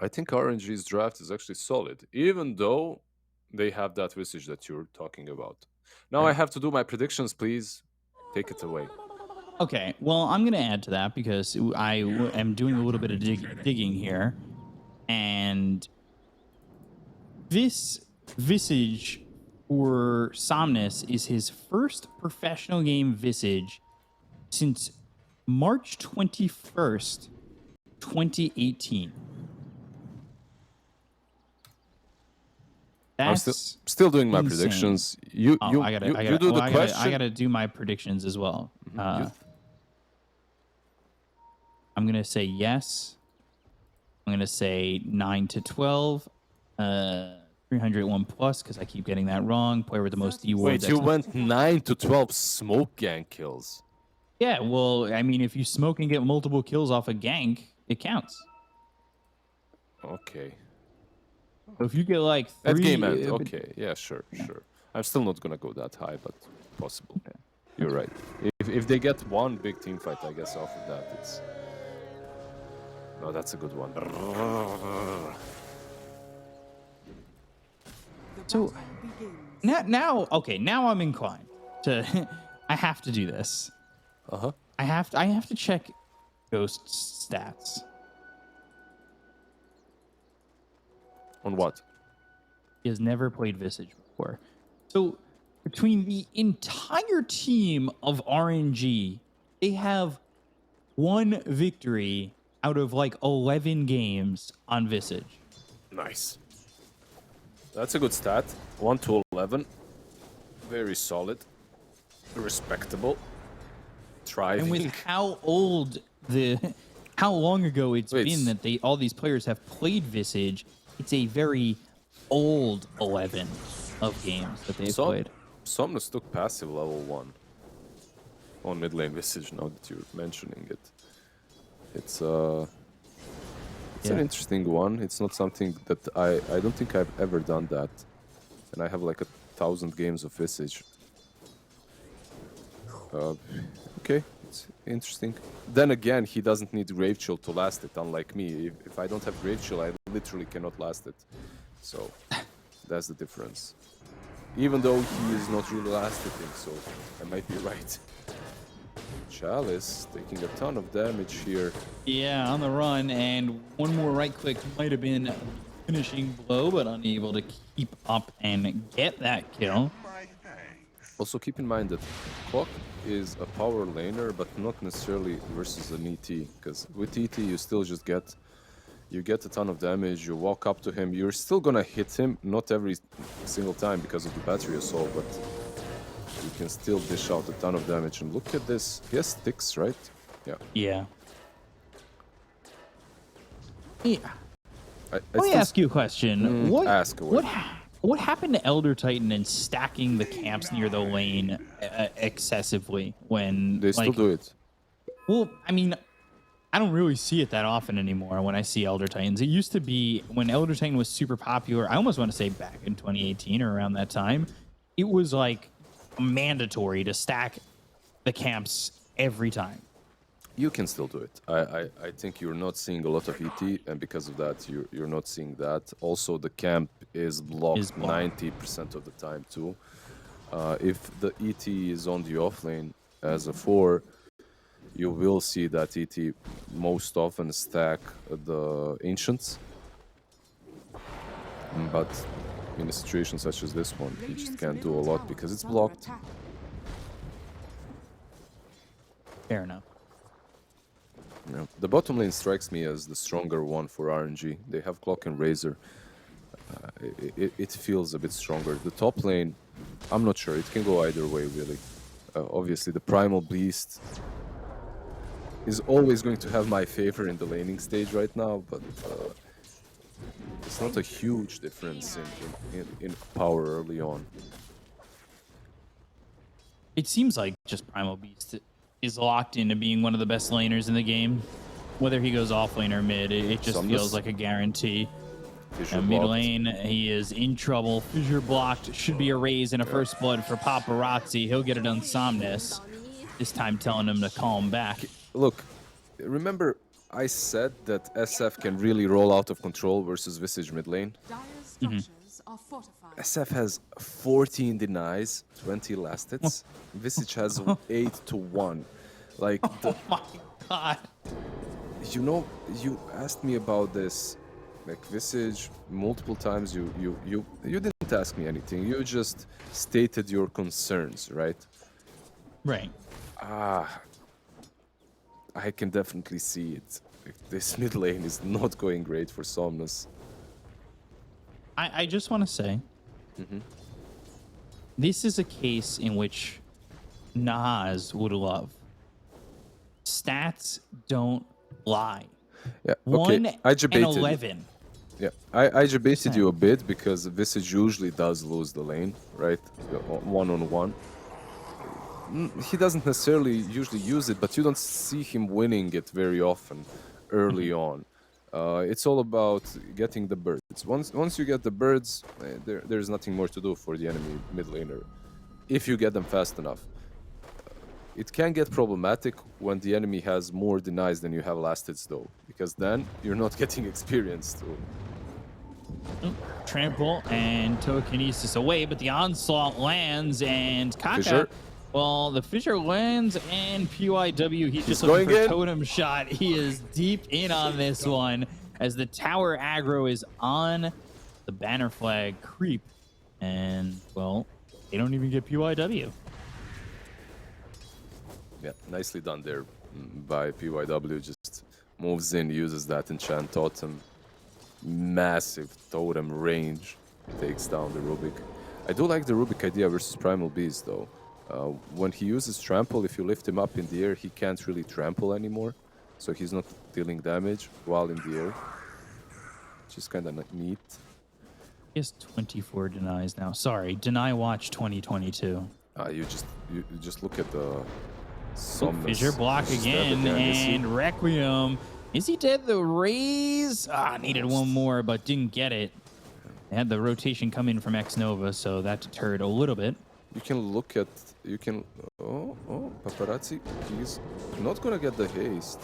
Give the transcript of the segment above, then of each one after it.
I think RNG's draft is actually solid, even though they have that visage that you're talking about. Now I have to do my predictions, please. Take it away. Okay, well, I'm going to add to that because I am doing a little bit of digging here. And this visage for Somnus is his first professional game visage since March 21st, 2018. I'm That's still doing my insane. predictions. You do the question. I gotta do my predictions as well. I'm gonna say yes. I'm gonna say 9 to 12. 301 plus because I keep getting that wrong. Player with the most D wards. Wait, you went 9 to 12 smoke gang kills. Yeah, well, I mean, if you smoke and get multiple kills off a gank, it counts. Okay. So if you get like 3... At game end, okay. Yeah, sure. I'm still not gonna go that high, but possible. Okay. You're right. If they get one big team fight, I guess off of that, it's... No, that's a good one. So now I'm inclined to. I have to do this. I have to check Ghost's stats. On what? He has never played Visage before. So between the entire team of RNG, they have one victory out of like 11 games on Visage. Nice. That's a good stat. 1 to 11. Very solid. Respectable. Thriving. And with how long ago it's been that all these players have played Visage, it's a very old 11 of games that they've played. Somnus took passive level 1 on mid lane Visage now that you're mentioning it. It's an interesting one. It's not something that I don't think I've ever done that. And I have like 1,000 games of Visage. Okay, it's interesting. Then again, he doesn't need Grave Chill to last it, unlike me. If I don't have Grave Chill, I literally cannot last it. So, that's the difference. Even though he is not really last-hitting, so I might be right. Chalice taking a ton of damage here. Yeah, on the run, and one more right click might have been finishing blow, but unable to keep up and get that kill. Also keep in mind that Clock is a power laner, but not necessarily versus an ET, because with ET you still just get a ton of damage, you walk up to him, you're still gonna hit him, not every single time because of the battery assault, but you can still dish out a ton of damage. And look at this, he has sticks, right? Yeah. Let me ask you a question. Ask away. What happened to Elder Titan and stacking the camps near the lane excessively when they still do it? Well, I mean, I don't really see it that often anymore when I see Elder Titans. It used to be when Elder Titan was super popular. I almost want to say back in 2018 or around that time. It was like mandatory to stack the camps every time. You can still do it. I think you're not seeing a lot of ET, and because of that, you're not seeing that. Also, the camp is blocked 90% of the time too. If the ET is on the offlane as a 4, you will see that ET most often stack the Ancients. But in a situation such as this one, you just can't do a lot because it's blocked. Fair enough. Yeah. The bottom lane strikes me as the stronger one for RNG. They have Clock and Razor. It feels a bit stronger. The top lane, I'm not sure. It can go either way, really. Obviously, the Primal Beast is always going to have my favor in the laning stage right now, but it's not a huge difference in power early on. It seems like just Primal Beast is locked into being one of the best laners in the game. Whether he goes off lane or mid, it just feels like a guarantee. Mid lane, he is in trouble. Fissure blocked. Should be a raise and a first blood for Paparazzi. He'll get it on Somnus. This time telling him to call him back. Look, remember I said that SF can really roll out of control versus Visage mid lane. SF has 14 denies, 20 last hits. Visage has 8 to 1. Like, Oh my god. you know, you asked me about this, like Visage, multiple times. You didn't ask me anything. You just stated your concerns, right? Right. I can definitely see it. Like, this mid lane is not going great for Somnus. I just want to say, this is a case in which Nas would love. Stats don't lie. Yeah, okay. 1 I and debated. 11. Yeah, I debated you a bit because Visage usually does lose the lane, right? One-on-one. He doesn't necessarily usually use it, but you don't see him winning it very often early on. It's all about getting the birds. Once you get the birds, there's nothing more to do for the enemy mid laner. If you get them fast enough. It can get problematic when the enemy has more denies than you have last hits, though, because then you're not getting experience. Trample and telekinesis away, but the onslaught lands, and Kaka. Fissure. Well, the Fissure lands, and PYW, he's just going looking for in. totem shot. He is deep in on this one as the tower aggro is on the banner flag creep, and well, they don't even get PYW. Yeah, nicely done there by PYW. Just moves in, uses that enchant totem. Massive totem range. Takes down the Rubik. I do like the Rubik idea versus Primal Beast, though. When he uses trample, if you lift him up in the air, he can't really trample anymore. So he's not dealing damage while in the air. Which is kind of neat. He has 24 denies now. Sorry, Deny Watch 2022. You just look at the... Fissure block again, and Requiem. Is he dead? The Raise needed one more, but didn't get it. They had the rotation come in from X Nova, so that deterred a little bit. You can look at... Oh, Paparazzi. He's not gonna get the haste.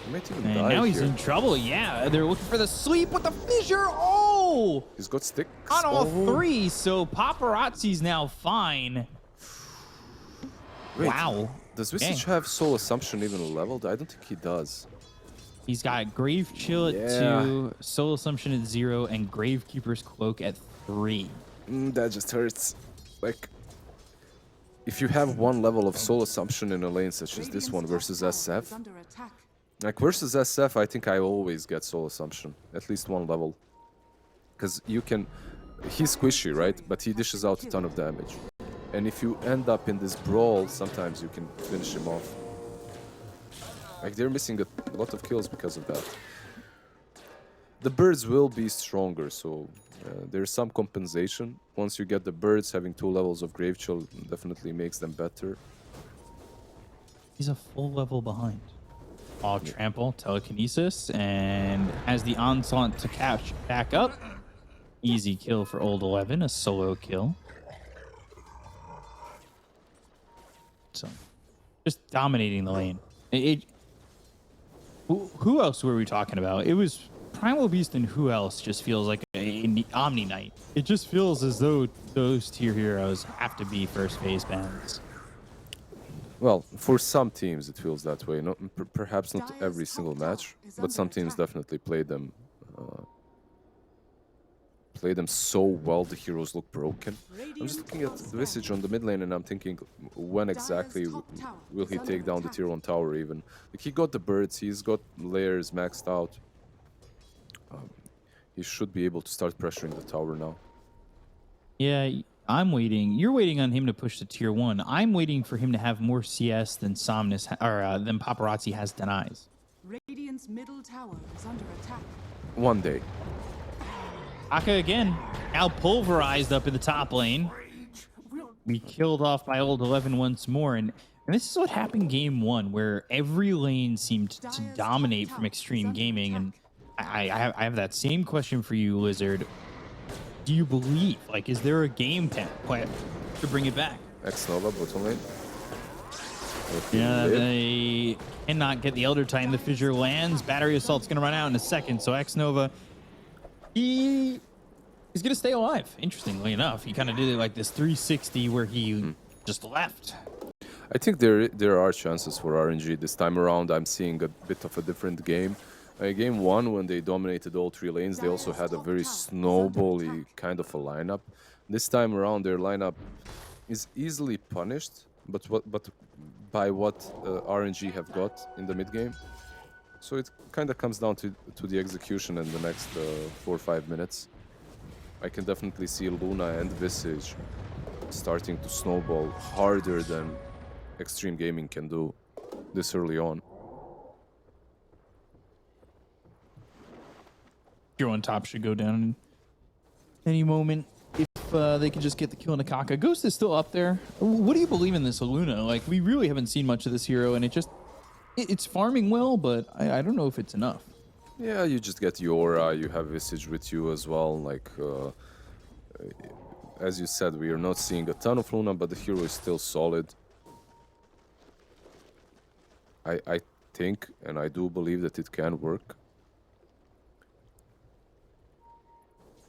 He might even die now he's here. in trouble. Yeah, they're looking for the sleep with the Fissure. Oh! He's got sticks. On all three, so Paparazzi's now fine. Wait, wow. Does Visage have Soul Assumption even leveled? I don't think he does. He's got Grave Chill at 2, Soul Assumption at 0, and Gravekeeper's Cloak at 3. That just hurts. Like, if you have one level of Soul Assumption in a lane such as this one versus SF, like versus SF, I think I always get Soul Assumption, at least one level. Because you can... He's squishy, right? But he dishes out a ton of damage. And if you end up in this brawl, sometimes you can finish him off. Like, they're missing a lot of kills because of that. The birds will be stronger, so there's some compensation. Once you get the birds, having 2 levels of Grave Chill definitely makes them better. He's a full level behind. All trample, telekinesis, and has the onslaught to catch back up. Easy kill for Old 11, a solo kill. So, just dominating the lane. Who else were we talking about? It was Primal Beast, and who else just feels like an Omni Knight. It just feels as though those tier heroes have to be first phase bans. Well, for some teams it feels that way. Not, perhaps not every single match, but some teams definitely play them so well the heroes look broken. I'm just looking at the Visage on the mid lane and I'm thinking, when exactly will he take down the tier 1 tower even? Like, he got the birds, he's got layers maxed out. He should be able to start pressuring the tower now. Yeah, I'm waiting. You're waiting on him to push to tier 1. I'm waiting for him to have more CS than Somnus or than Paparazzi has denies. Radiant's middle tower is under attack. One day. Aka again, now pulverized up in the top lane. We killed off by Old 11 once more, and this is what happened game 1, where every lane seemed to dominate from Xtreme Gaming, and I have that same question for you, Lizard. Do you believe, like, is there a game plan to bring it back? X Nova bottom lane. Yeah, they cannot get the Elder Titan. The fissure lands. Battery Assault's going to run out in a second. So Xnova, he's going to stay alive. Interestingly enough, he kind of did it like this 360 where he just left. I think there are chances for RNG this time around. I'm seeing a bit of a different game. Game 1, when they dominated all 3 lanes, they also had a very snowbally kind of a lineup. This time around, their lineup is easily punished, but by what RNG have got in the mid game. So it kind of comes down to the execution in the next 4 or 5 minutes. I can definitely see Luna and Visage starting to snowball harder than Xtreme Gaming can do this early on. Hero on top should go down any moment if they can just get the kill on Akaka. Ghost is still up there. What do you believe in this Luna? Like, we really haven't seen much of this hero, and it's farming well, but I don't know if it's enough. Yeah, you just get Yora, you have Visage with you as well. Like, as you said, we are not seeing a ton of Luna, but the hero is still solid. I think, and I do believe that it can work.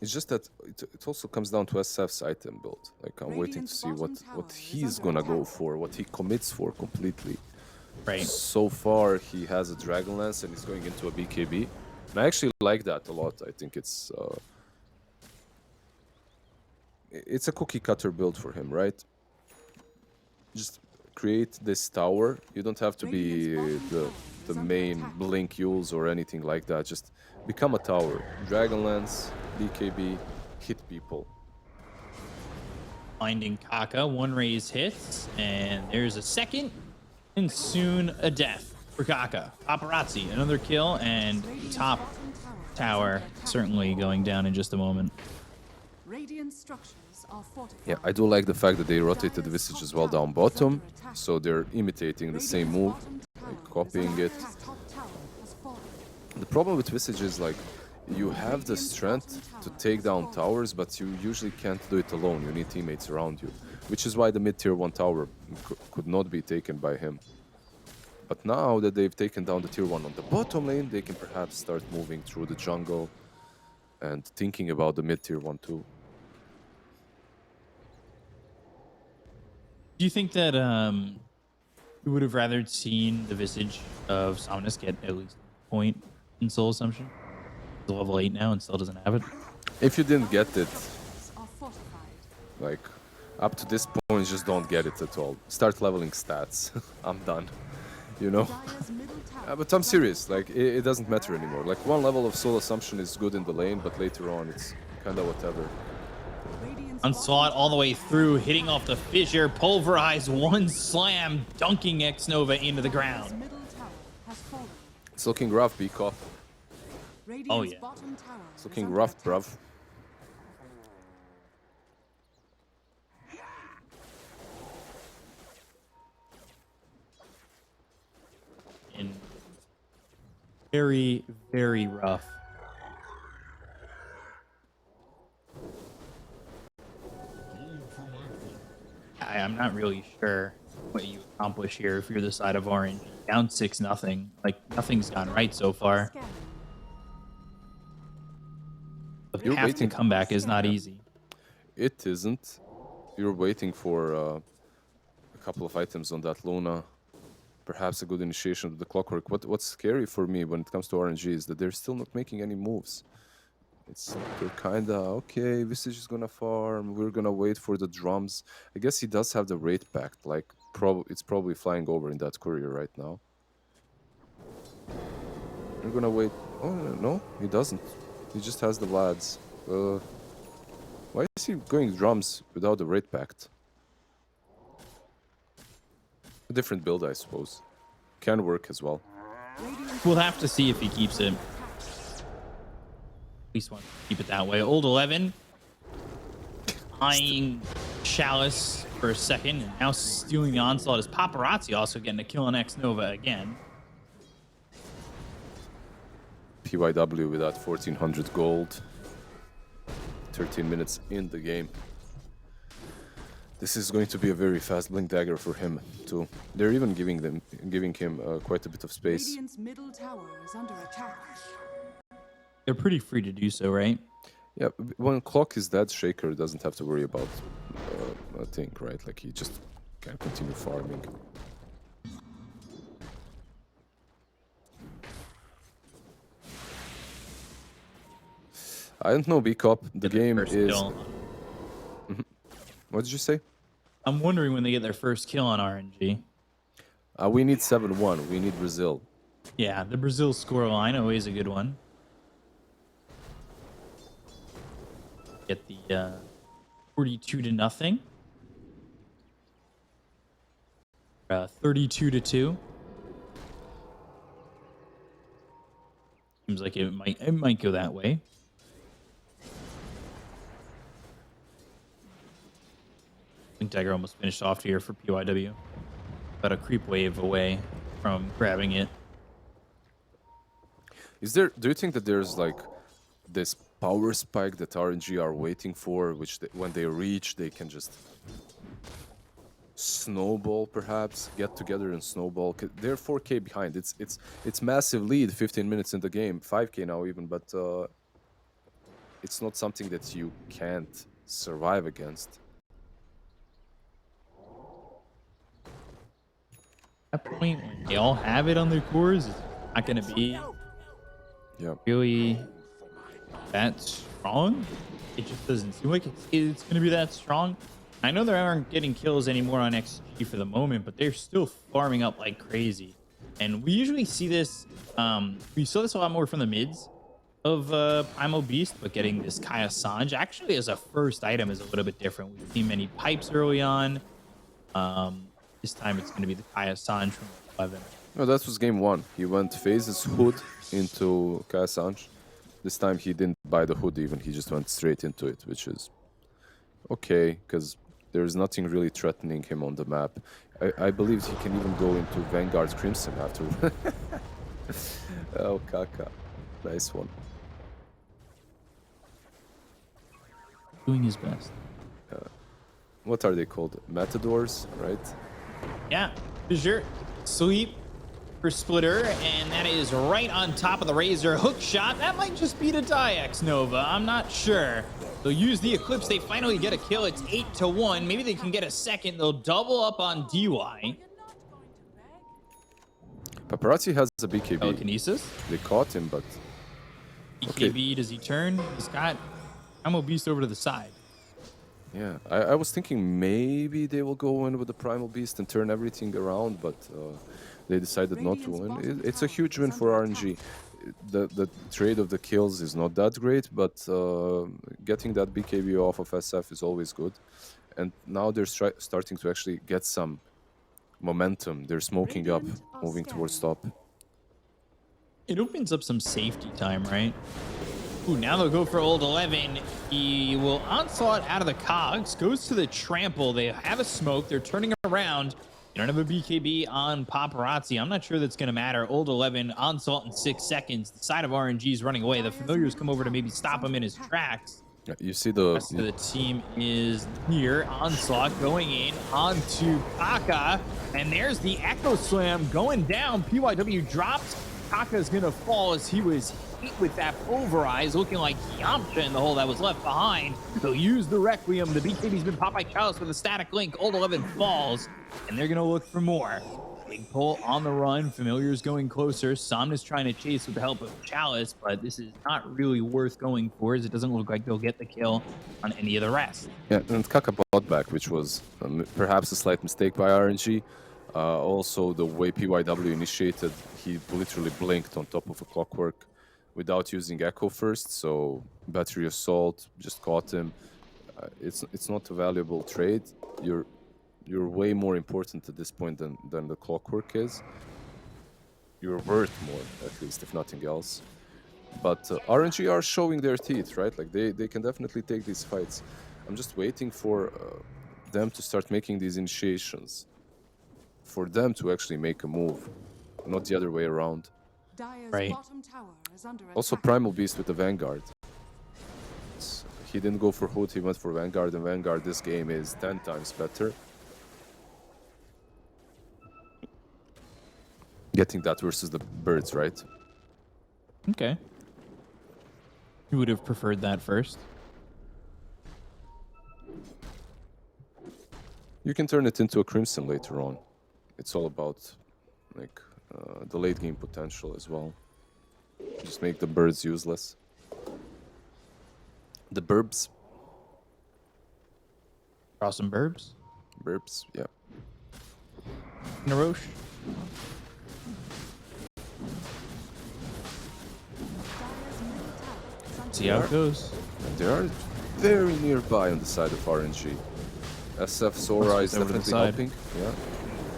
It's just that it also comes down to SF's item build. Like, I'm waiting to see what he's gonna go for, what he commits for completely. Right. So far, he has a Dragonlance and he's going into a BKB. And I actually like that a lot. I think it's a cookie cutter build for him, right? Just create this tower. You don't have to be the main Blink Yules or anything like that. Just become a tower. Dragonlance, BKB, hit people. Finding Kaka, 1 raise hits, and there's a second, and soon a death for Kaka. Paparazzi, another kill, and top tower certainly going down in just a moment. Radiant structures are fortified. Yeah, I do like the fact that they rotated Visage as well down bottom, so they're imitating the same move, like copying it. The problem with Visage is, like, you have the strength to take down towers, but you usually can't do it alone. You need teammates around you, which is why the mid-tier 1 tower could not be taken by him. But now that they've taken down the tier 1 on the bottom lane, they can perhaps start moving through the jungle and thinking about the mid-tier 1 too. Do you think that you would have rather seen the Visage of Somnus get at least a point in Soul Assumption? He's level 8 now and still doesn't have it. If you didn't get it, like, up to this point, just don't get it at all. Start leveling stats. I'm done. You know? But I'm serious. Like, it doesn't matter anymore. Like, 1 level of Soul Assumption is good in the lane, but later on, it's kind of whatever. Onslaught all the way through, hitting off the fissure, pulverize, 1 slam, dunking Xnova into the ground. It's looking rough, Beakoff. Oh yeah. It's looking rough, bruv. And very, very rough. I'm not really sure what you accomplish here if you're the side of Orange. Down 6-0. Like, nothing's gone right so far. The path to comeback is not easy. It isn't. You're waiting for a couple of items on that Luna. Perhaps a good initiation of the Clockwork. What's scary for me when it comes to RNG is that they're still not making any moves. It's they're kinda okay. Visage is gonna farm. We're gonna wait for the drums. I guess he does have the raid pact. Like, it's probably flying over in that courier right now. We're gonna wait. Oh no, he doesn't. He just has the lads. Why is he going drums without the raid pact? A different build, I suppose. Can work as well. We'll have to see if he keeps it. At least want to keep it that way. Old 11 eyeing Chalice for a second, and now stealing the onslaught is Paparazzi, also getting a kill on Xnova again. PYW with that 1400 gold. 13 minutes in the game. This is going to be a very fast blink dagger for him too. They're even giving him quite a bit of space. Radiant's middle tower is under attack. They're pretty free to do so, right? Yeah, when clock is dead, Shaker doesn't have to worry about a thing, right? Like he just can continue farming. I don't know, B-Cop. The game is... What did you say? I'm wondering when they get their first kill on RNG. We need 7-1. We need Brazil. Yeah, the Brazil scoreline always a good one. Get the 42-0. 32-2. Seems like it might go that way. Blink Dagger almost finished off here for PYW. About a creep wave away from grabbing it. Do you think that there's like this power spike that RNG are waiting for, which when they reach, they can just snowball, perhaps get together and snowball? They're 4K behind. It's massive lead, 15 minutes in the game, 5K now even, but it's not something that you can't survive against. At that point, when they all have it on their cores, it's not going to be really that strong. It just doesn't seem like it's going to be that strong. I know they aren't getting kills anymore on XG for the moment, but they're still farming up like crazy. And we usually see this, we saw this a lot more from the mids of Primal Beast, but getting this Kaya Sanj actually as a first item is a little bit different. We've seen many pipes early on. This time it's going to be the Kaya Sanj from 11. No, that was game 1. He went phases hood into Kaya Sanj. This time he didn't buy the hood even, he just went straight into it, which is okay, because there's nothing really threatening him on the map. I believe he can even go into Vanguard's Crimson after. Oh, Kaka. Nice one. Doing his best. What are they called? Matadors, right? Yeah, for sure. Sleep for Splitter, and that is right on top of the Razor. Hook shot, that might just be to Diex Nova, I'm not sure. They'll use the Eclipse, they finally get a kill, it's 8-1. Maybe they can get a second, they'll double up on DY. Paparazzi has a BKB. Telekinesis? They caught him, but... BKB, does he turn? He's got Primal Beast over to the side. Yeah, I was thinking maybe they will go in with the Primal Beast and turn everything around, but they decided not to win. It's a huge win for RNG. The trade of the kills is not that great, but getting that BKB off of SF is always good. And now they're starting to actually get some momentum. They're smoking up, moving towards top. It opens up some safety time, right? Ooh, now they'll go for old 11. He will onslaught out of the cogs, goes to the trample. They have a smoke. They're turning around. You don't have a BKB on Paparazzi. I'm not sure that's going to matter. Old 11, onslaught in 6 seconds. The side of RNG is running away. The familiars come over to maybe stop him in his tracks. You see the rest of the team is here. Onslaught going in onto Kaka. And there's the Echo Slam going down. PYW drops. Kaka is going to fall as he was hit with that Pulverize, looking like Yamcha in the hole that was left behind. They'll use the Requiem. The BKB's been popped by Chalice with a static link. Old 11 falls, and they're going to look for more. Big pull on the run. Familiars going closer. Somna's trying to chase with the help of Chalice, but this is not really worth going for, as it doesn't look like they'll get the kill on any of the rest. Yeah, and Kaka bought back, which was perhaps a slight mistake by RNG. Also, the way PYW initiated, he literally blinked on top of a Clockwork without using Echo first, so Battery Assault just caught him. It's not a valuable trade. You're way more important at this point than the Clockwork is. You're worth more, at least, if nothing else. But RNG are showing their teeth, right? Like they can definitely take these fights. I'm just waiting for them to start making these initiations. For them to actually make a move, not the other way around. Right. Also, Primal Beast with the Vanguard. He didn't go for Hood, he went for Vanguard, and Vanguard this game is 10 times better. Getting that versus the birds, right? Okay. You would have preferred that first. You can turn it into a Crimson later on. It's all about like the late game potential as well. Just make the birds useless. The burbs. Draw some burbs. Burbs, yeah. Narosh. See how it goes. And they are very nearby on the side of RNG. SF Sora is definitely helping. Yeah.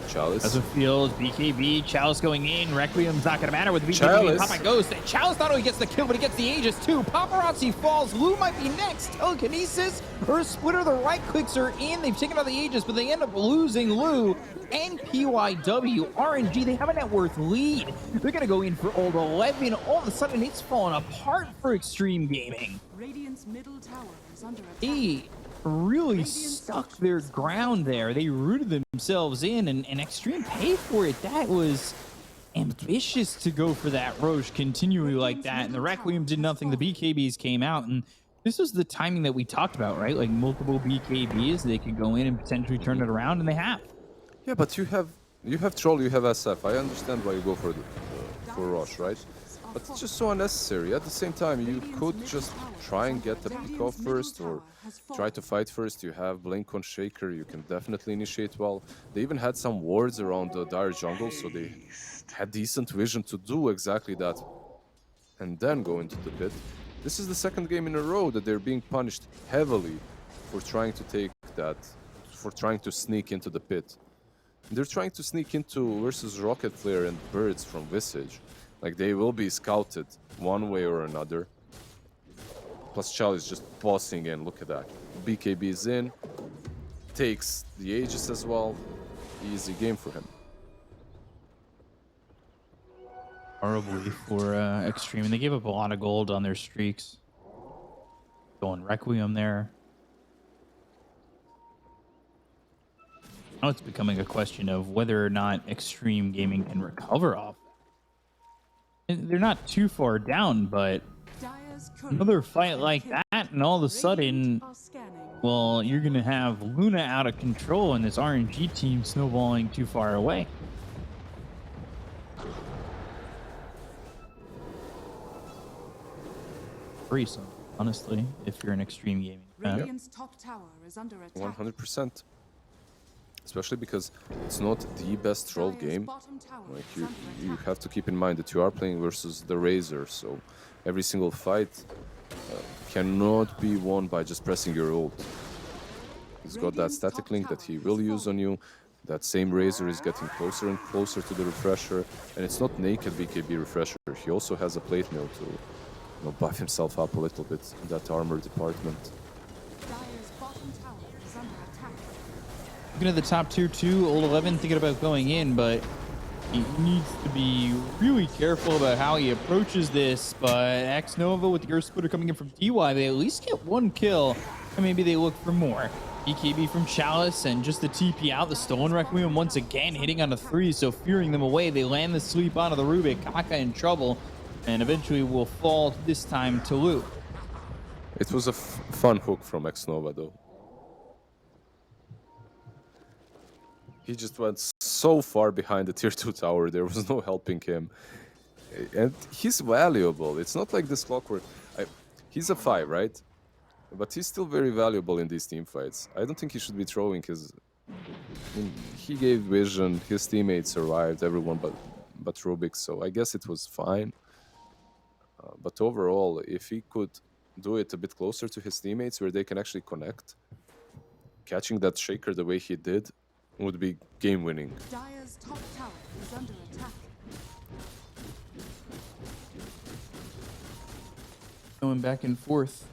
Chalice. As a field, BKB, Chalice going in. Requiem's not going to matter with BKB. Chalice. Papa goes. Chalice not only gets the kill, but he gets the Aegis too. Paparazzi falls. Lou might be next. Telekinesis or Splitter. The right clicks are in. They've taken out the Aegis, but they end up losing Lou and PYW. RNG, they have a net worth lead. They're going to go in for old 11. All of a sudden, it's falling apart for Xtreme Gaming. Radiant's middle tower is under attack. They really stuck their ground there. They rooted themselves in, and Xtreme paid for it. That was ambitious to go for that Roche continually like that, and the Requiem did nothing. The BKBs came out, and this was the timing that we talked about, right? Like multiple BKBs, they could go in and potentially turn it around, and they have. Yeah, but you have Troll, you have SF. I understand why you go for Roche, right? But it's just so unnecessary. At the same time, you could just try and get the pick off first or try to fight first. You have Blink on Shaker, you can definitely initiate well. They even had some wards around the Dire jungle, so they had decent vision to do exactly that. And then go into the pit. This is the second game in a row that they're being punished heavily for trying to take that, for trying to sneak into the pit. They're trying to sneak into versus Rocket Flare and Birds from Visage. Like, they will be scouted one way or another. Plus, Chal is just bossing in. Look at that. BKB is in. Takes the Aegis as well. Easy game for him. Horribly for Xtreme, and they gave up a lot of gold on their streaks. Going Requiem there. Now it's becoming a question of whether or not Xtreme Gaming can recover off. They're not too far down, but another fight like that, and all of a sudden, well, you're going to have Luna out of control and this RNG team snowballing too far away. Worrisome, honestly, if you're an Xtreme Gaming fan. Radiant's top tower is under attack. 100%. Especially because it's not the best troll game. Like, you have to keep in mind that you are playing versus the Razor, so every single fight cannot be won by just pressing your ult. He's got that static link that he will use on you. That same Razor is getting closer and closer to the refresher, and it's not naked BKB refresher. He also has a plate mill to buff himself up a little bit in that armor department. Dire's bottom tower is under attack. Looking at the top tier 2, old 11 thinking about going in, but he needs to be really careful about how he approaches this. But X Nova with the Earth Splitter coming in from DY, they at least get one kill, and maybe they look for more. BKB from Chalice and just the TP out. The Stolen Requiem once again hitting on a 3, so fearing them away. They land the sweep onto the Rubik. Kaka in trouble, and eventually will fall this time to Lu. It was a fun hook from X Nova, though. He just went so far behind the tier 2 tower, there was no helping him. And he's valuable. It's not like this Clockwork. He's a 5, right? But he's still very valuable in these team fights. I don't think he should be throwing his... I mean, he gave vision, his teammates survived, everyone but Rubik, so I guess it was fine. But overall, if he could do it a bit closer to his teammates where they can actually connect, catching that Shaker the way he did would be game-winning. Dire's top tower is under attack. Going back and forth.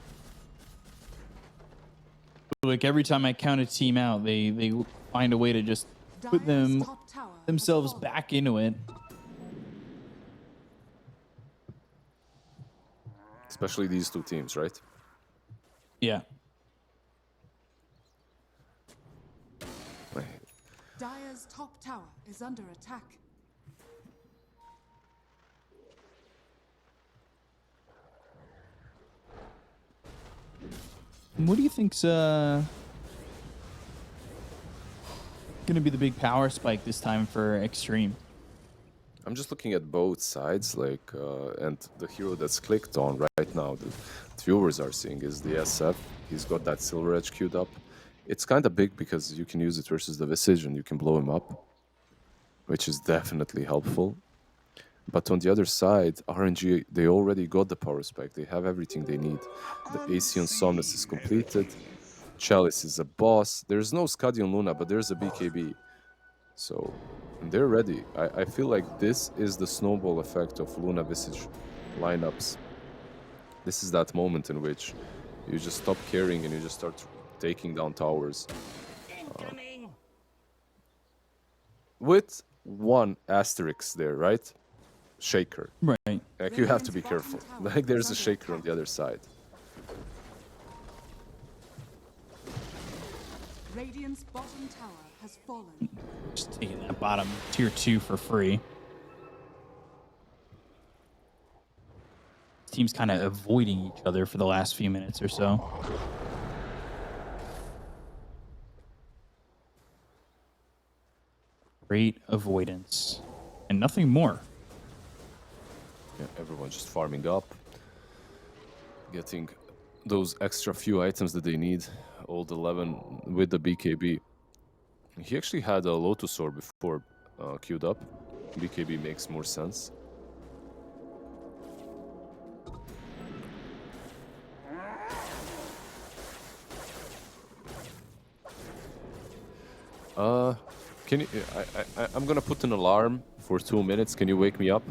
Like every time I count a team out, they find a way to just put themselves back into it. Especially these two teams, right? Yeah. Dire's top tower is under attack. What do you think's gonna be the big power spike this time for Xtreme? I'm just looking at both sides, like, and the hero that's clicked on right now, the viewers are seeing, is the SF. He's got that silver edge queued up. It's kind of big because you can use it versus the Visage and you can blow him up, which is definitely helpful. But on the other side, RNG, they already got the power spike. They have everything they need. The AC on Somnus is completed. Chalice is a boss. There's no Skadi on Luna, but there's a BKB. So they're ready. I feel like this is the snowball effect of Luna Visage lineups. This is that moment in which you just stop caring and you just start taking down towers. With one asterisk there, right? Shaker. Right. Like, you have to be careful. Like, there's a shaker on the other side. Radiant's bottom tower has fallen. Just taking that bottom tier 2 for free. Teams kind of avoiding each other for the last few minutes or so. Great avoidance. And nothing more. Yeah, everyone just farming up. Getting those extra few items that they need. Old 11 with the BKB. He actually had a Lotus Orb before queued up. BKB makes more sense. Can you? I'm gonna put an alarm for 2 minutes. Can you wake me up?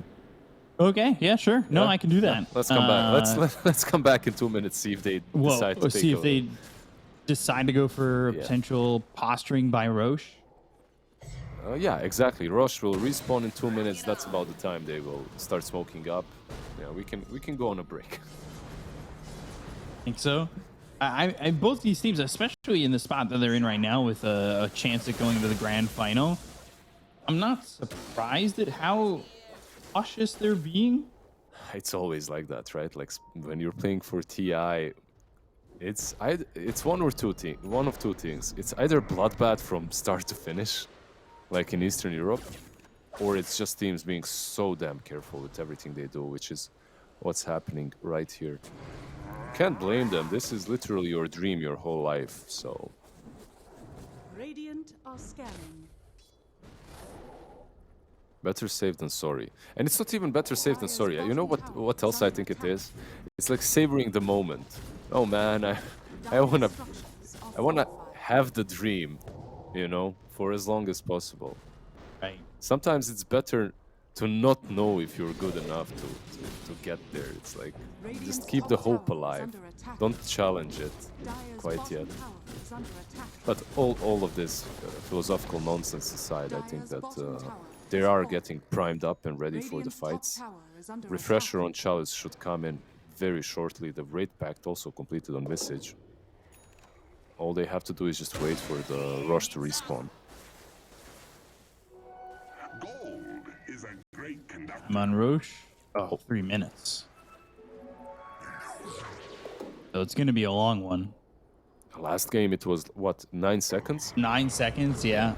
Okay, yeah, sure. No, Yeah? I can do that. Yeah, let's come back. Let's come back in 2 minutes. See if they decide to take see if over. they decide to go for a Yeah. potential posturing by Roche. Yeah, exactly. Roche will respawn in 2 minutes. That's about the time they will start smoking up. Yeah, we can go on a break. Think so? I both these teams, especially in the spot that they're in right now, with a chance at going to the grand final, I'm not surprised at how cautious they're being. It's always like that, right? Like when you're playing for TI, it's one of two things. It's either bloodbath from start to finish, like in Eastern Europe, or it's just teams being so damn careful with everything they do, which is what's happening right here. Can't blame them. This is literally your dream your whole life, so. Radiant are scanning. Better safe than sorry. And it's not even better safe than sorry. You know what else I think it is? It's like savoring the moment. Oh man, I wanna have the dream, you know, for as long as possible. Right. Sometimes it's better to not know if you're good enough to get there. It's like, just keep the hope alive. Don't challenge it quite yet. But all of this philosophical nonsense aside, I think that they are getting primed up and ready for the fights. Refresher on Chalice should come in very shortly. The Raid Pact also completed on Visage. All they have to do is just wait for the rush to respawn. I'm on Roche. Oh. 3 minutes. So it's going to be a long one. Last game it was, what, 9 seconds? 9 seconds, yeah.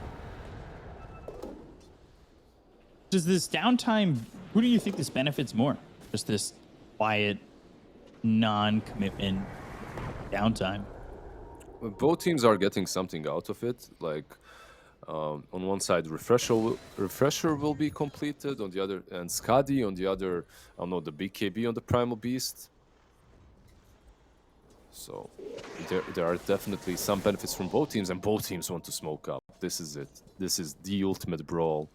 Does this downtime, who do you think this benefits more? Just this quiet, non-commitment downtime? Both teams are getting something out of it. Like, on one side, Refresher will be completed. On the other, and Skadi on the other, I don't know, the BKB on the Primal Beast. So there are definitely some benefits from both teams, and both teams want to smoke up. This is it. This is the ultimate brawl.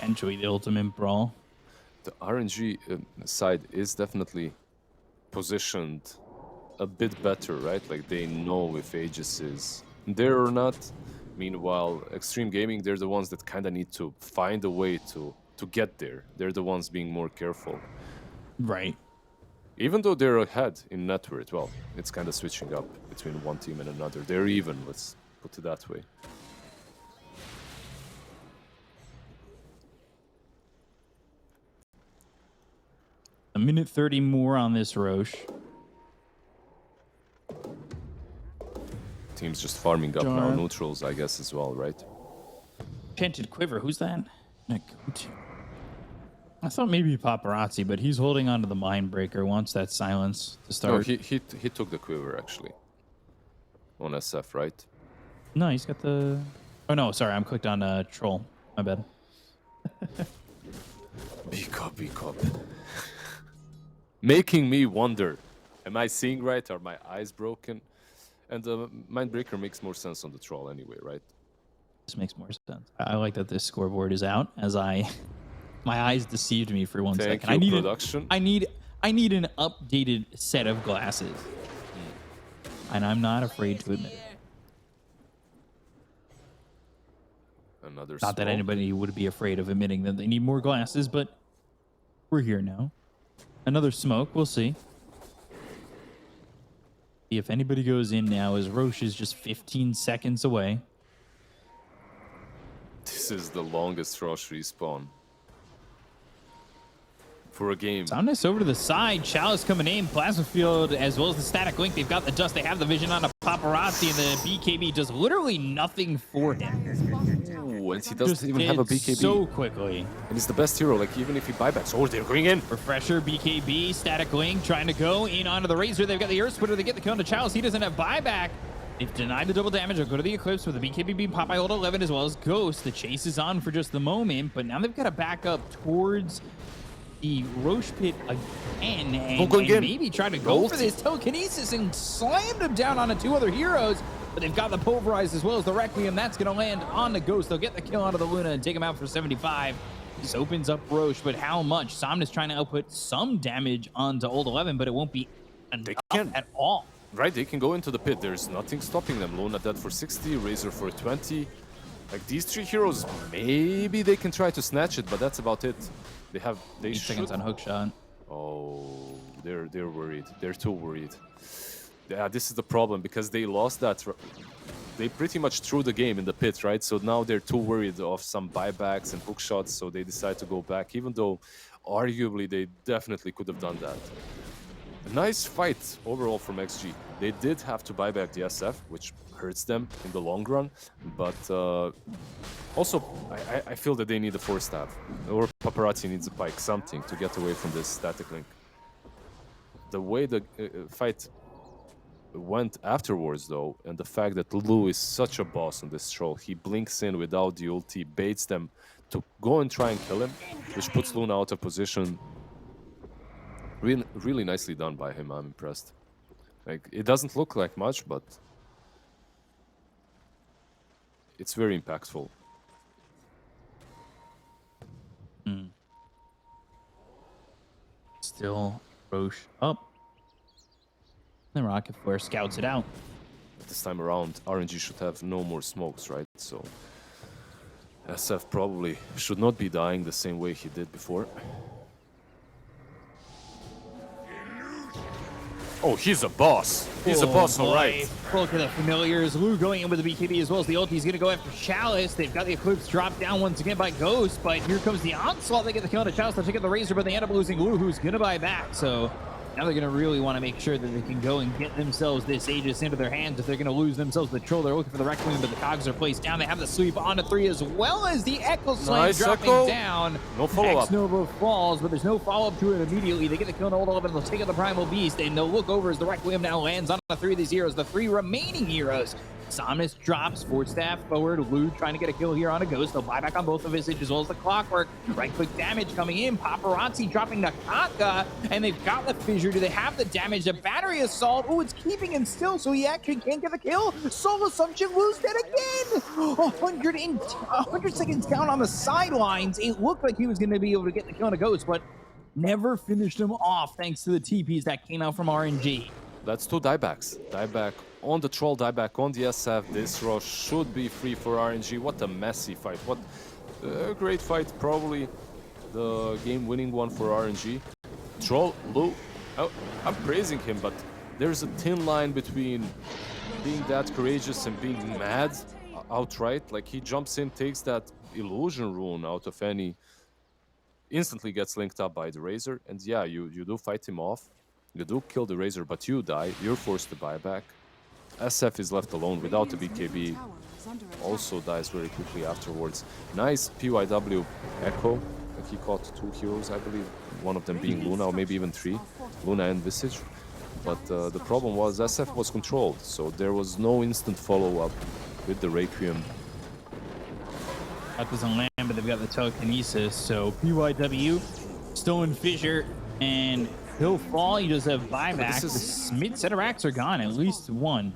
Enjoy the ultimate brawl. The RNG side is definitely positioned a bit better, right? Like, they know if Aegis is there or not. Meanwhile, Xtreme Gaming, they're the ones that kind of need to find a way to to get there. They're the ones being more careful. Right. Even though they're ahead in net worth, well, it's kind of switching up between one team and another. They're even, let's put it that way. A minute 30 more on this Roche. Team's just farming up now. Neutrals, I guess, as well, right? Enchanted Quiver, who's that? I thought maybe Paparazzi, but he's holding on to the Mindbreaker, wants that silence to start. No, he took the Quiver, actually. On SF, right? No, he's got the... Oh, no, sorry, I'm clicked on Troll. My bad. B cup. Making me wonder, am I seeing right? Are my eyes broken? And the Mindbreaker makes more sense on the Troll anyway, right? This makes more sense. I like that this scoreboard is out, as my eyes deceived me for one Thank second. you, production. I need an updated set of glasses. And I'm not afraid to admit it. Another Not that anybody would be afraid of admitting that they need more glasses, but we're here now. Another smoke, we'll see. If anybody goes in now, as Roche is just 15 seconds away. This is the longest Roche respawn for a game. Soundness over to the side. Chalice coming in. Plasma Field as well as the Static Link. They've got the dust. They have the vision on a Paparazzi, and the BKB does literally nothing for him. Ooh, and he doesn't even have a BKB. So quickly. And he's the best hero, like even if he buybacks. Oh, they're going in. Refresher, BKB, Static Link trying to go in onto the Razor. They've got the Earth Splitter. They get the kill on the Chalice. He doesn't have buyback. They've denied the double damage. They'll go to the Eclipse with the BKB being popped by Old 11 as well as Ghost. The chase is on for just the moment, but now they've got to back up towards the Roche pit again and maybe try to go for this telekinesis and slammed him down onto two other heroes. But they've got the Pulverize as well as the Requiem. That's going to land on the Ghost. They'll get the kill onto the Luna and take him out for 75. This opens up Roche, but how much? Somnus trying to output some damage onto Old 11, but it won't be enough at all. Right, they can go into the pit. There's nothing stopping them. Luna dead for 60, Razor for 20. Like these three heroes, maybe they can try to snatch it, but that's about it. They 8 seconds on hookshot. Oh, they're worried. They're too worried. Yeah, this is the problem because they lost that. They pretty much threw the game in the pit, right? So now they're too worried of some buybacks and hookshots, so they decide to go back, even though arguably they definitely could have done that. A nice fight overall from XG. They did have to buy back the SF, which hurts them in the long run, but also I feel that they need a force staff, or Paparazzi needs a pike, something to get away from this Static Link. The way the fight went afterwards, though, and the fact that Lou is such a boss on this troll, he blinks in without the ulti, baits them to go and try and kill him, which puts Luna out of position. Really nicely done by him. I'm impressed. Like, it doesn't look like much, but it's very impactful. Still Roche up. The Rocket Flare scouts it out. This time around, RNG should have no more smokes, right? So SF probably should not be dying the same way he did before. Oh, he's a boss. He's a boss, all right. Look at the familiars. Lou going in with the BKB as well as the ulti. He's going to go after Chalice. They've got the Eclipse dropped down once again by Ghost, but here comes the Onslaught. They get the kill on Chalice. They'll take out the Razor, but they end up losing Lou, who's going to buy back. So now they're going to really want to make sure that they can go and get themselves this Aegis into their hands. If they're going to lose themselves the Troll, they're looking for the Requiem, but the cogs are placed down. They have the sweep onto 3 as well as the Echo Slam dropping down. No follow-up. X-Nova falls, but there's no follow-up to it immediately. They get the kill on Old 11. They'll take out the Primal Beast, and they'll look over as the Requiem now lands on the 3 of these heroes, the 3 remaining heroes. Somnus drops, Fort Staff forward, Lou trying to get a kill here on a Ghost. They'll buy back on both of Visage as well as the Clockwork. Right-click damage coming in, Paparazzi dropping the Kaka, and they've got the Fissure. Do they have the damage? The Battery Assault, oh, it's keeping him still, so he actually can't get the kill. Soul Assumption, Lou's dead again! 100 seconds down on the sidelines. It looked like he was going to be able to get the kill on a Ghost, but never finished him off thanks to the TPs that came out from RNG. That's 2 diebacks. Dieback on the Troll, dieback on the SF. This rush should be free for RNG. What a messy fight. What a great fight. Probably the game-winning one for RNG. Troll, Lou, I'm praising him, but there's a thin line between being that courageous and being mad outright. Like, he jumps in, takes that illusion rune out of any, instantly gets linked up by the Razor, and yeah, you do fight him off. You do kill the Razor, but you die. You're forced to buy back. SF is left alone without a BKB. Also dies very quickly afterwards. Nice PYW echo. Like, he caught 2 heroes, I believe. One of them being Luna, or maybe even 3. Luna and Visage. But the problem was SF was controlled, so there was no instant follow-up with the Requiem. That doesn't land, but they've got the telekinesis, so PYW, Stolen Fissure, and he'll fall. He does have buyback. The mid set of racks are gone, at least one.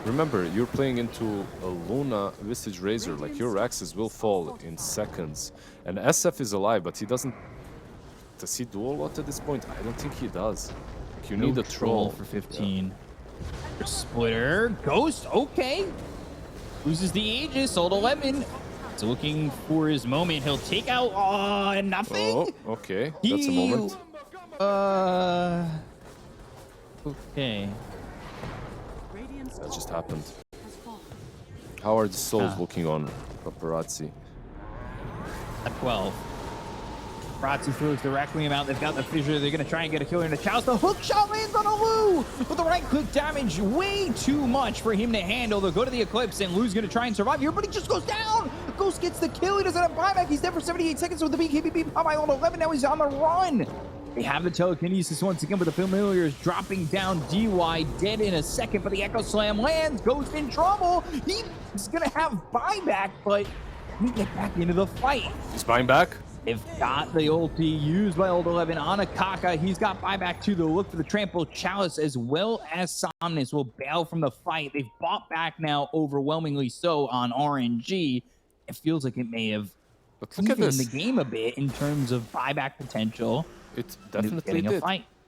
Remember, you're playing into a Luna Visage Razor, like your axes will fall in seconds. And SF is alive, but he doesn't... Does he do a lot at this point? I don't think he does. Like, you need a troll. For 15. Yeah. Splitter. Ghost, okay. Loses the Aegis, sold 11. So looking for his moment. He'll take out nothing. Oh, okay. That's a moment. Okay. That just happened. How are the souls looking on Paparazzi? At 12. Paparazzi throws the Requiem out. They've got the Fissure. They're going to try and get a killer into Chalice. The hook shot lands on a Lou! With the right-click damage, way too much for him to handle. They'll go to the Eclipse, and Lou's going to try and survive here, but he just goes down! Ghost gets the kill. He doesn't have buyback. He's dead for 78 seconds with the BKB pop on 11. Now he's on the run. They have the telekinesis once again, but the Familiars dropping down. DY dead in a second, but the Echo Slam lands. Ghost in trouble. He's going to have buyback, but we get back into the fight. He's buying back. They've got the ulti used by Old 11 on Akaka. He's got buyback too. They'll look for the Trample Chalice as well as Somnus will bail from the fight. They've bought back now, overwhelmingly so, on RNG. It feels like it may have in the game a bit in terms of buyback potential. It definitely did.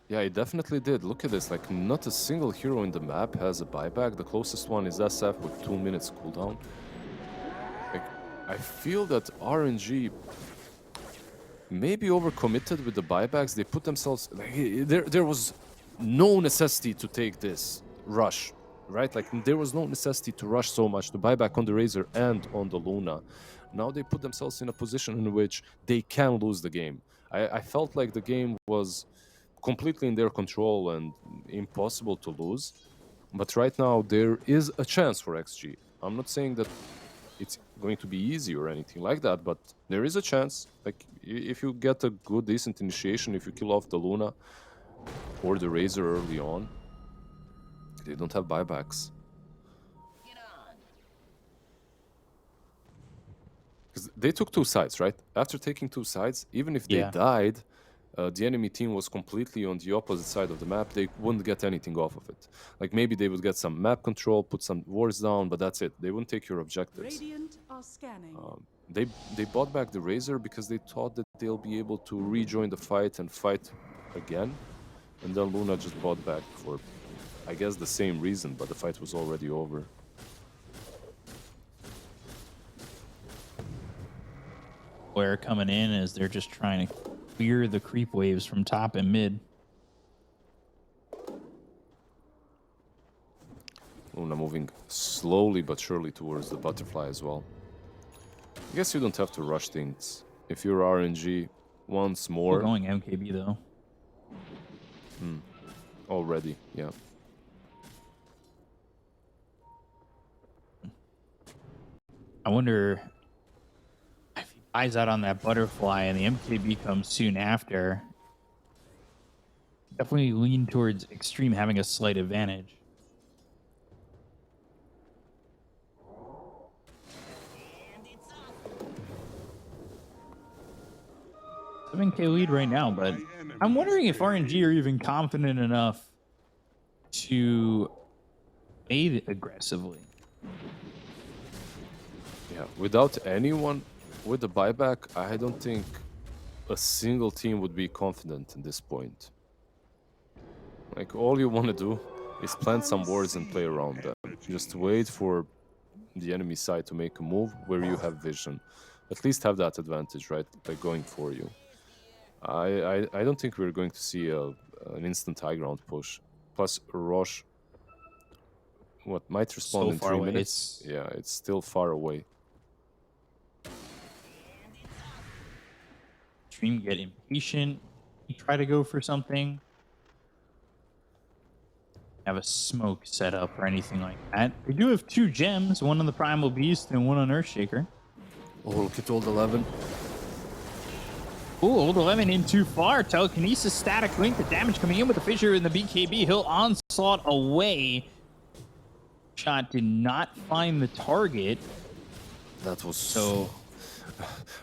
Yeah, it definitely did. Look at this. Like, not a single hero in the map has a buyback. The closest one is SF with 2 minutes cooldown. Like, I feel that RNG maybe overcommitted with the buybacks. They put themselves... Like, there was no necessity to take this rush, right? Like, there was no necessity to rush so much to buy back on the Razor and on the Luna. Now they put themselves in a position in which they can lose the game. I felt like the game was completely in their control and impossible to lose. But right now, there is a chance for XG. I'm not saying that it's going to be easy or anything like that, but there is a chance. Like, if you get a good, decent initiation, if you kill off the Luna or the Razor early on, they don't have buybacks. Because they took 2 sides, right? After taking 2 sides, even if they died, the enemy team was completely on the opposite side of the map. They wouldn't get anything off of it. Like, maybe they would get some map control, put some wards down, but that's it. They wouldn't take your objectives. Radiant are scanning. They bought back the Razor because they thought that they'll be able to rejoin the fight and fight again. And then Luna just bought back for, I guess, the same reason, but the fight was already over. Where coming in as they're just trying to clear the creep waves from top and mid. Luna moving slowly but surely towards the butterfly as well. I guess you don't have to rush things. If you're RNG, once more... We're going MKB though. Already, yeah. I wonder... eyes out on that butterfly and the MKB comes soon after. Definitely lean towards Xtreme having a slight advantage. 7K lead right now, but I'm wondering if RNG are even confident enough to aid aggressively. Yeah, without anyone with the buyback, I don't think a single team would be confident at this point. Like, all you want to do is plant some wards and play around them. Just wait for the enemy side to make a move where you have vision. at least have that advantage, right? Like going for you. I don't think we're going to see an instant high ground push. Plus, Rosh, what might respond So in far 3 away. minutes? Yeah, it's still far away. Xtreme get impatient. You try to go for something. Have a smoke set up or anything like that. They do have 2 gems, one on the Primal Beast and one on Earthshaker. Oh, look at old 11. Ooh, old 11 in too far. Telekinesis, static link, the damage coming in with the fissure in the BKB. He'll onslaught away. Shot did not find the target. That was so.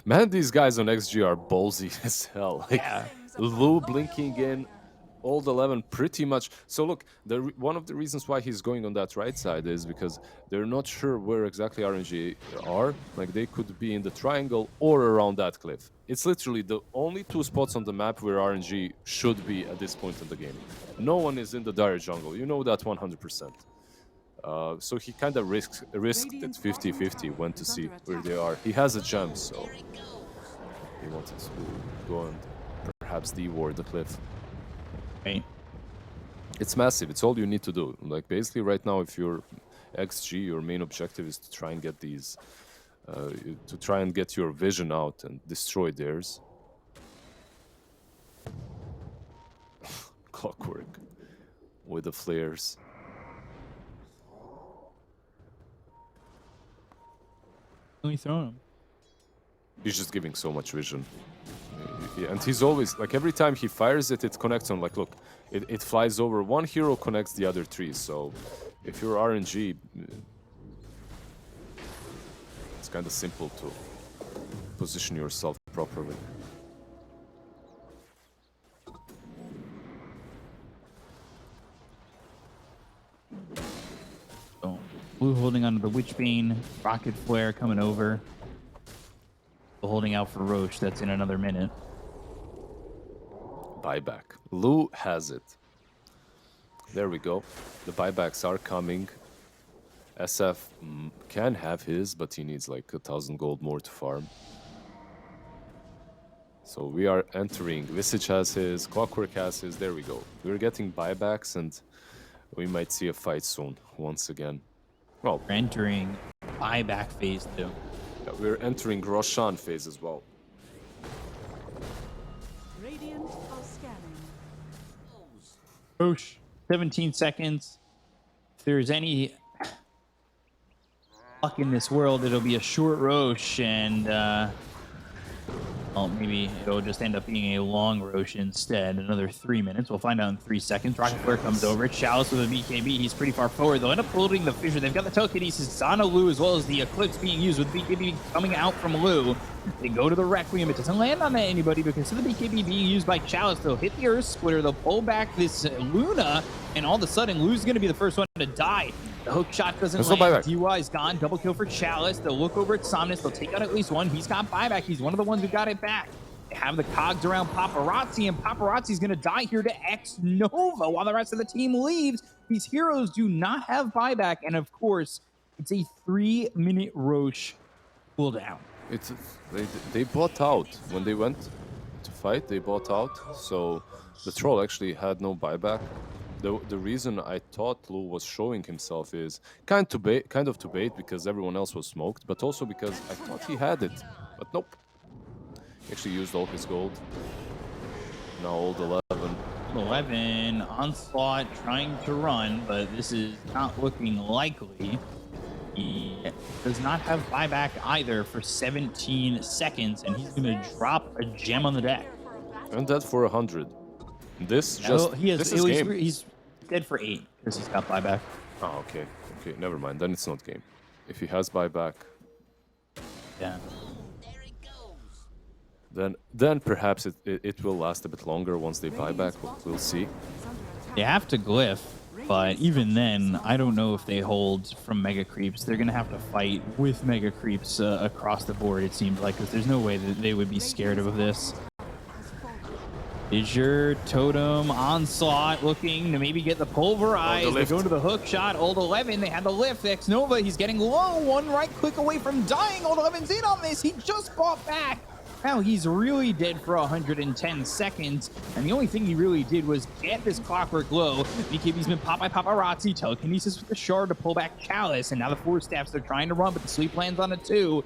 Man, these guys on XG are ballsy as hell. Like, Yeah. Lou blinking in, old 11 pretty much. So look, one of the reasons why he's going on that right side is because they're not sure where exactly RNG are. Like, they could be in the triangle or around that cliff. It's literally the only 2 spots on the map where RNG should be at this point in the game. No one is in the dire jungle. You know that 100%. So he kind of risked it 50-50 when to see where they are. He has a gem, so he wanted to go and perhaps deward the cliff. Right. It's massive. It's all you need to do. Like, basically right now, if you're XG, your main objective is to try and get these, to try and get your vision out and destroy theirs. Clockwork with the flares. Only throwing him. He's just giving so much vision. Yeah, and he's always, like, every time he fires it, it connects on, like, look, it flies over one hero, connects the other 3. So if you're RNG, it's kind of simple to position yourself properly. So, Blue holding onto the Witchbane, Rocket Flare coming over. Holding out for Roche, that's in another minute. Buyback. Lou has it. There we go. The buybacks are coming. SF can have his, but he needs like 1,000 gold more to farm. So we are entering. Visage has his, Clockwork has his. There we go. We're getting buybacks, and we might see a fight soon once again. Well, We're entering buyback phase 2. yeah, we're entering Roshan phase as well. Radiant are scanning. Roche, 17 seconds. If there's any luck in this world, it'll be a short Roche, and well, maybe it'll just end up being a long Roche instead. Another 3 minutes. We'll find out in 3 seconds. Rocket Flare comes over. Chalice with a BKB. He's pretty far forward. They'll end up holding the fissure. They've got the telekinesis on Lou, as well as the Eclipse being used with BKB coming out from Lou. They go to the Requiem. It doesn't land on anybody because of the BKB being used by Chalice. They'll hit the Earth Splitter. They'll pull back this Luna, and all of a sudden, Lou's going to be the first one to die. The hook shot doesn't land. DUI's gone. Double kill for Chalice. They'll look over at Somnus. They'll take out at least one. He's got buyback. He's one of the ones who got it back. They have the cogs around Paparazzi, and Paparazzi's going to die here to X Nova while the rest of the team leaves. These heroes do not have buyback, and of course, it's a 3-minute Roche cooldown. It's they bought out when they went to fight. They bought out, so the troll actually had no buyback. The reason I thought Lou was showing himself is kind of to bait because everyone else was smoked, but also because I thought he had it, but nope. He actually used all his gold. Now old 11. 11 onslaught trying to run, but this is not looking likely. He does not have buyback either for 17 seconds, and he's going to drop a gem on the deck. And that for 100. This He's game. He's dead for 8 because he's got buyback. Oh, okay. Okay, never mind. Then it's not game. If he has buyback, Yeah. then perhaps it will last a bit longer once they buy back. We'll see. They have to glyph, but even then, I don't know if they hold from Mega Creeps. They're going to have to fight with Mega Creeps across the board, it seems like, because there's no way that they would be scared of this. Is your totem onslaught looking to maybe get the pulverize? They go into the hook shot. Old 11, they had the lift. Xnova, he's getting low. One right click away from dying. Old 11's in on this. He just fought back. Now he's really dead for 110 seconds, and the only thing he really did was get this clockwork low. BKB's been popped by paparazzi, telekinesis with the shard to pull back Chalice, and now the Force Staffs they're trying to run, but the sleep lands on it too.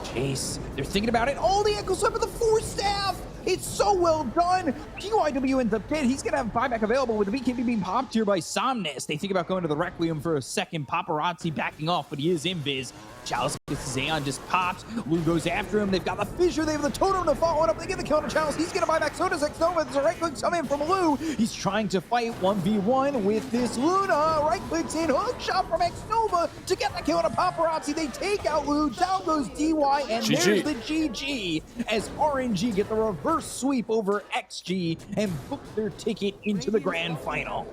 Chase, they're thinking about it. Oh, the Echo Sweep with the Force Staff! It's so well done. PYW ends up dead. He's going to have buyback available with the BKB being popped here by Somnus. They think about going to the Requiem for a second. Paparazzi backing off, but he is invis. Chalice gets Xeon just popped. Lou goes after him. They've got the fissure. They have the totem to follow it up. They get the kill to Chalice. He's going to buy back. So does Xnova. There's a right click come in from Lou. He's trying to fight 1v1 with this Luna. Right clicks in. Hook shot from Xnova to get the kill to Paparazzi. They take out Lou. Down goes DY. And GG. there's the GG as RNG get the reverse sweep over XG and book their ticket into the grand final.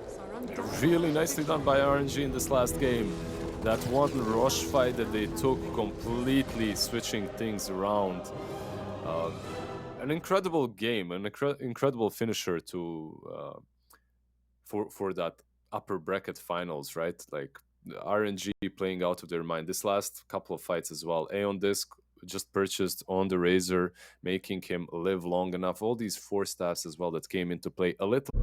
Really nicely done by RNG in this last game. That one rush fight that they took, completely switching things around. An incredible game, an incredible finisher to for that upper bracket finals, right? Like RNG playing out of their mind. This last couple of fights as well. Aeon Disc just purchased on the Razor, making him live long enough. All these Force Staffs as well that came into play a little.